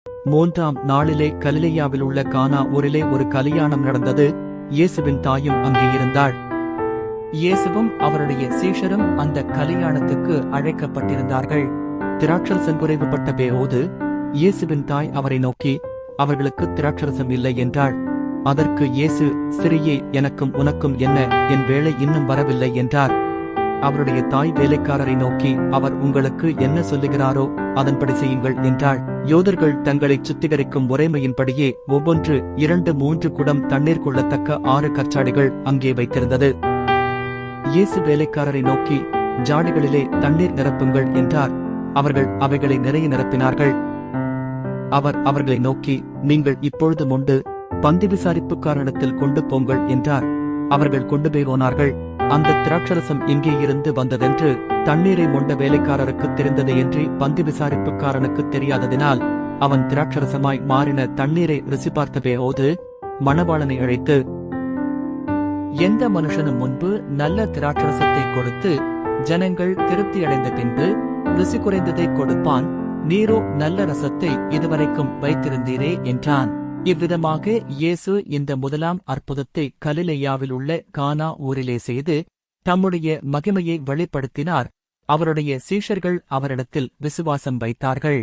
மூன்றாம் நாளிலே கலிலேயாவில் உள்ள கானா ஊரிலே ஒரு கல்யாணம் நடந்தது. இயேசுவின் தாயும் அங்கே இருந்தாள். இயேசுவும் அவருடைய சீஷரும் அந்த கல்யாணத்துக்கு அழைக்கப்பட்டிருந்தார்கள். திராட்சரசம் குறைவுபட்ட போது இயேசுவின் தாய் அவரை நோக்கி, அவர்களுக்கு திராட்சரசம் இல்லை என்றாள். அதற்கு இயேசு, சிறியே, எனக்கும் உனக்கும் என்ன, என் வேளை இன்னும் வரவில்லை என்றார். அவருடைய தாய் வேலைக்காரரை நோக்கி, அவர் உங்களுக்கு என்ன சொல்லுகிறாரோ அதன்படி செய்யுங்கள் என்றாள். யோதர்கள் தங்களை சுத்திகரிக்கும் முறைமையின்படியே ஒவ்வொன்று 2-3 குடம் தண்ணீர் கொள்ளத்தக்க 6 கற்சாடிகள் அங்கே வைத்திருந்தது. இயேசு வேலைக்காரரை நோக்கி, ஜாடிகளிலே தண்ணீர் நிரப்புங்கள் என்றார். அவர்கள் அவைகளை நிறைய நிரப்பினார்கள். அவர் அவர்களை நோக்கி, நீங்கள் இப்பொழுது மொண்டு பந்தி விசாரிப்புக்காரனிடத்தில் கொண்டு போங்கள் என்றார். அவர்கள் கொண்டு போனார்கள். அந்த திராட்சரசம் எங்கே இருந்து வந்ததென்று தண்ணீரை மொண்ட வேலைக்காரருக்கு தெரிந்ததையன்றி பந்தி விசாரிப்புக்காரனுக்கு தெரியாததினால் அவன் திராட்சரசமாய் மாறின தண்ணீரை ருசி பார்த்தபோது மணவாளனை அழைத்து, எந்த மனுஷனும் முன்பு நல்ல திராட்சரசத்தை கொடுத்து ஜனங்கள் திருப்தியடைந்த பின்பு ருசி குறைந்ததை கொடுப்பான், நீரோ நல்ல ரசத்தை இதுவரைக்கும் வைத்திருந்தீரே என்றான். இவ்விதமாக இயேசு இந்த முதலாம் அற்புதத்தை கலிலேயாவில் உள்ள கானா ஊரிலே செய்து தம்முடைய மகிமையை வெளிப்படுத்தினார். அவருடைய சீஷர்கள் அவரிடத்தில் விசுவாசம் வைத்தார்கள்.